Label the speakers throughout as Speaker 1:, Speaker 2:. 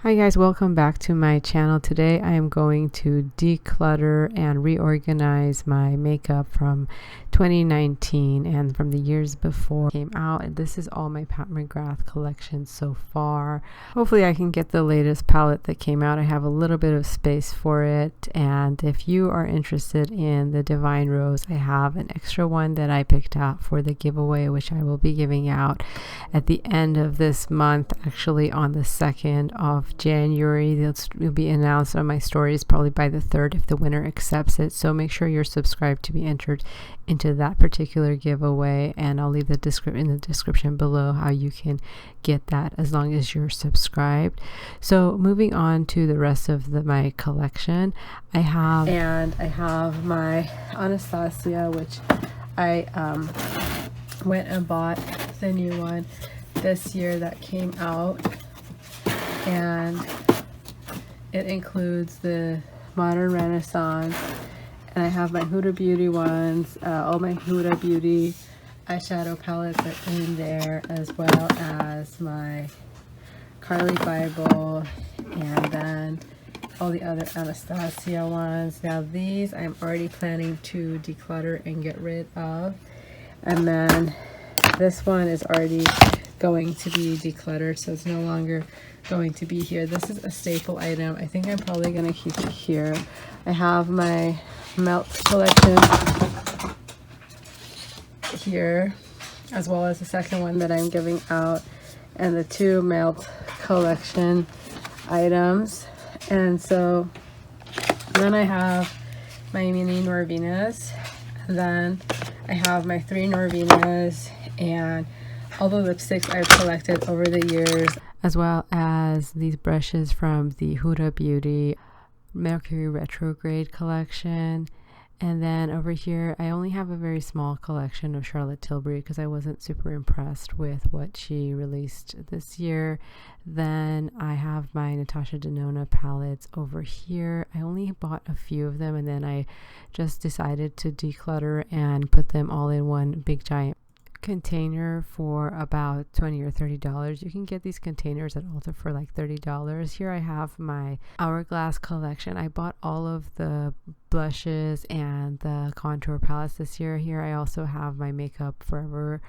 Speaker 1: Hi guys, welcome back to my channel. Today I am going to declutter and reorganize my makeup from 2019 and from the years before it came out. And this is all my Pat McGrath collection so far. Hopefully I can get the latest palette that came out. I have a little bit of space for it, and if you are interested in the Divine Rose, I have an extra one that I picked out for the giveaway, which I will be giving out at the end of this month, actually on the 2nd of January. It will be announced on my stories probably by the 3rd if the winner accepts it. So make sure you're subscribed to be entered into that particular giveaway, and I'll leave the in the description below how you can get that as long as you're subscribed. So moving on to the rest of my collection, I have my Anastasia, which I went and bought the new one this year that came out, and it includes the Modern Renaissance, and I have my Huda Beauty ones. All my Huda Beauty eyeshadow palettes are in there, as well as my Carly Bible, and then all the other Anastasia ones. Now these I'm already planning to declutter and get rid of, and then this one is already going to be decluttered, so it's no longer going to be here. This is a staple item. I think I'm probably going to keep it here. I have my melt collection here, as well as the second one that I'm giving out, and the 2 melt collection items. And so then I have my mini Norvinas, and then I have my 3 Norvinas, and all the lipsticks I've collected over the years, as well as these brushes from the Huda Beauty Mercury Retrograde collection. And then over here I only have a very small collection of Charlotte Tilbury because I wasn't super impressed with what she released this year. Then I have my Natasha Denona palettes over here. I only bought a few of them, and then I just decided to declutter and put them all in one big giant container for about $20 or $30. You can get these containers at Ulta for like $30. Here I have my Hourglass collection. I bought all of the blushes and the contour palettes this year. Here I also have my Makeup Forever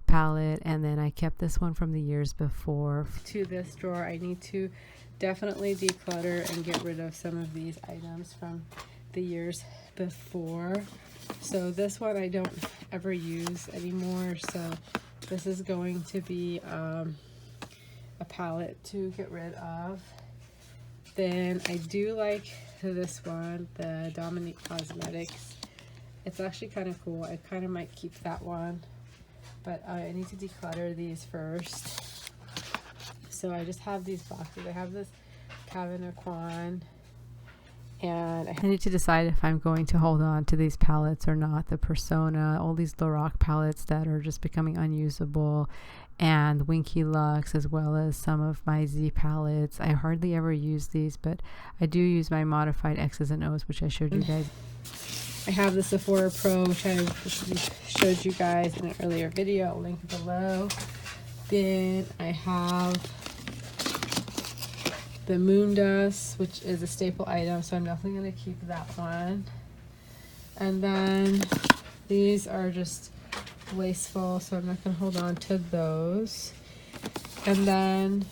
Speaker 1: palette, and then I kept this one from the years before. To this drawer, I need to definitely declutter and get rid of some of these items from the years before. So this one I don't ever use anymore, so this is going to be a palette to get rid of. Then I do like this one, the Dominique Cosmetics. It's actually kind of cool. I kind of might keep that one, but I need to declutter these first. So I just have these boxes. I have this Calvin Aquan, and I need to decide if I'm going to hold on to these palettes or not. The Persona, all these Lorac palettes that are just becoming unusable, and Winky Lux, as well as some of my Z palettes. I hardly ever use these, but I do use my modified X's and O's, which I showed you guys. I have the Sephora Pro, which I showed you guys in an earlier video. I'll link it below. Then I have the Moon Dust, which is a staple item, so I'm definitely going to keep that one. And then these are just wasteful, so I'm not going to hold on to those. And then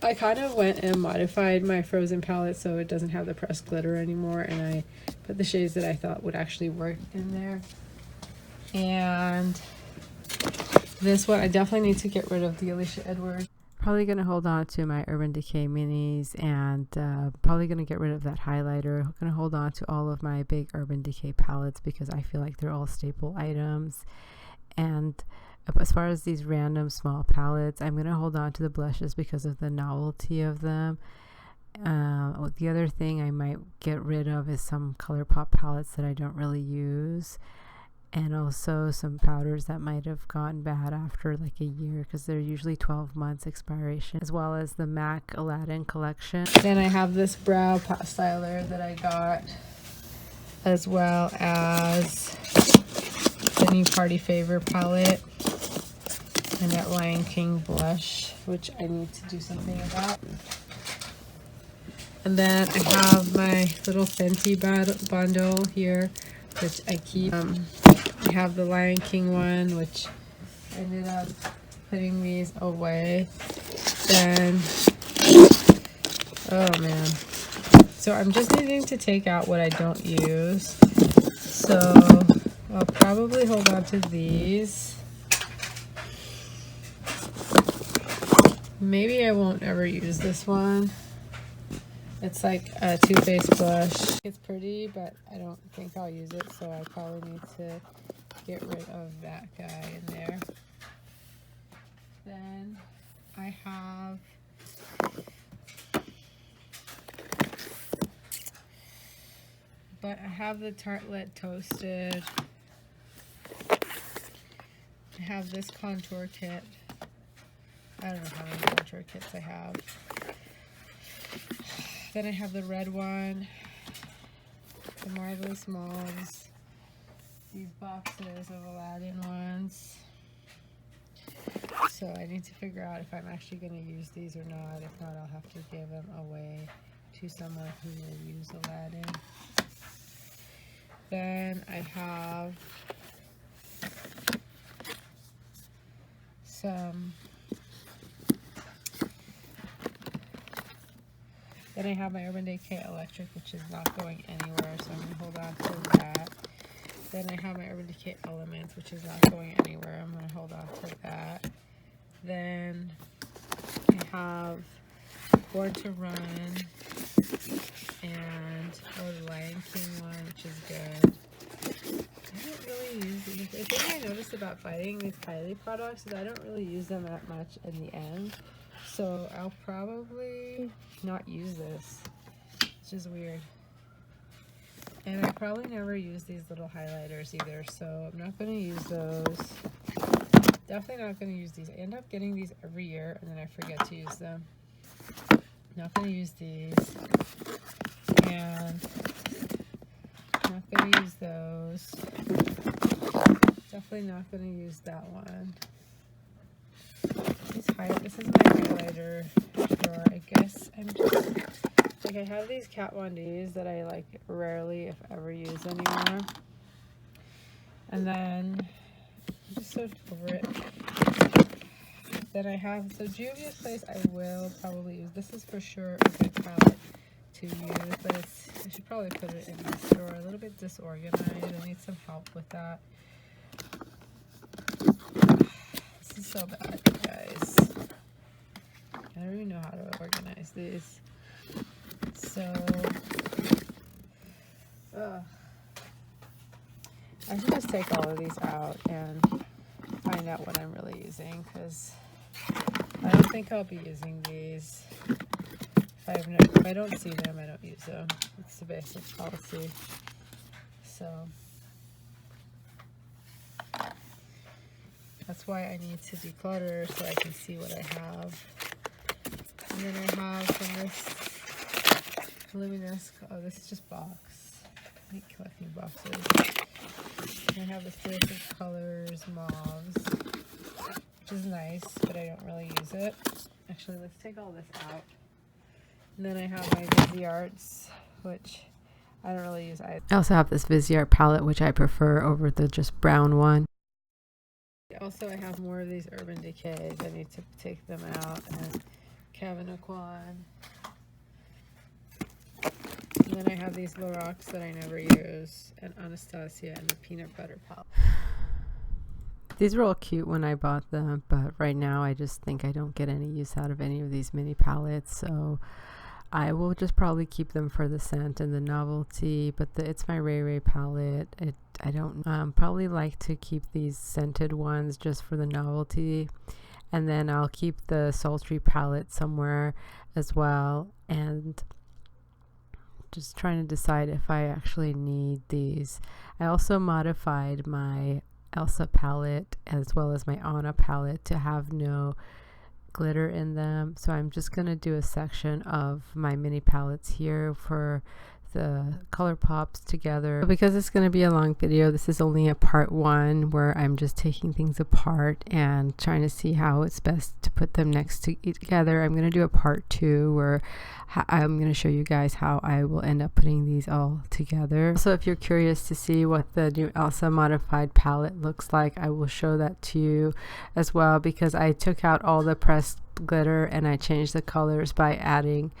Speaker 1: I kind of went and modified my Frozen palette so it doesn't have the pressed glitter anymore, and I put the shades that I thought would actually work in there. And this one, I definitely need to get rid of the Alicia Edwards. Probably going to hold on to my Urban Decay minis, and probably going to get rid of that highlighter. I'm going to hold on to all of my big Urban Decay palettes because I feel like they're all staple items. And as far as these random small palettes, I'm going to hold on to the blushes because of the novelty of them. The other thing I might get rid of is some ColourPop palettes that I don't really use, and also some powders that might have gone bad after like a year because they're usually 12 months expiration, as well as the MAC Aladdin collection. Then I have this brow styler that I got, as well as the new Party Favor palette. and that Lion King blush, which I need to do something about. And then I have my little Fenty bundle here, which I keep. I have the Lion King one, which I ended up putting these away. Then, oh man. So I'm just needing to take out what I don't use. So I'll probably hold on to these. Maybe I won't ever use this one. It's like a Too Faced blush. It's pretty, but I don't think I'll use it, so I probably need to get rid of that guy in there. Then I have the Tartelette Toasted. I have this contour kit. I don't know how many contour kits I have. Then I have the red one, the Marvelous Mauves, these boxes of Aladdin ones. So I need to figure out if I'm actually going to use these or not. If not, I'll have to give them away to someone who will use Aladdin. Then I have some. Then I have my Urban Decay Electric, which is not going anywhere, so I'm going to hold on to that. Then I have my Urban Decay Elements, which is not going anywhere. I'm going to hold on to that. Then I have Born to Run and the Lion King one, which is good. I don't really use these. The thing I noticed about buying these Kylie products is I don't really use them that much in the end. So I'll probably not use this. It's just weird. And I probably never use these little highlighters either, so I'm not going to use those. Definitely not going to use these. I end up getting these every year and then I forget to use them. Not going to use these. And not going to use those. Definitely not going to use that one. This is my highlighter drawer. I guess I'm just like, I have these Kat Von D's that I like rarely, if ever, use anymore. And then I'm just so over it. Then I have, so Juvia's Place I will probably use. This is for sure a good palette to use, but I should probably put it in this drawer. A little bit disorganized. I need some help with that. This is so bad, you guys. I don't even know how to organize these. So, I should just take all of these out and find out what I'm really using, because I don't think I'll be using these. If I don't see them, I don't use them. It's the basic policy. So that's why I need to declutter, so I can see what I have. And then I have from this Luminous, oh, this is just box. I hate collecting boxes. And I have the Fierce of Colors Mauves, which is nice, but I don't really use it. Actually, let's take all this out. And then I have my Visearts, which I don't really use either. I also have this Viseart palette, which I prefer over the just brown one. Also, I have more of these Urban Decays. I need to take them out. And Kevin Aquan. And then I have these Loracs that I never use, and Anastasia and the Peanut Butter palette. These were all cute when I bought them, but right now I just think I don't get any use out of any of these mini palettes, so I will just probably keep them for the scent and the novelty. But it's my Ray Ray palette. I don't probably like to keep these scented ones just for the novelty, and then I'll keep the sultry palette somewhere as well. And just trying to decide if I actually need these. I also modified my Elsa palette as well as my Anna palette to have no glitter in them, so I'm just going to do a section of my mini palettes here for the color pops together. Because it's going to be a long video, this is only a part 1 where I'm just taking things apart and trying to see how it's best to put them next to together. I'm going to do a part 2 where I'm going to show you guys how I will end up putting these all together. So if you're curious to see what the new Elsa modified palette looks like, I will show that to you as well, because I took out all the pressed glitter and I changed the colors by adding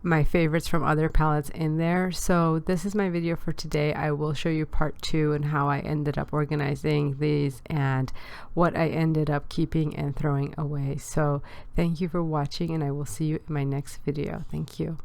Speaker 1: my favorites from other palettes in there. So this is my video for today. I will show you part 2 and how I ended up organizing these and what I ended up keeping and throwing away. So thank you for watching, and I will see you in my next video. Thank you.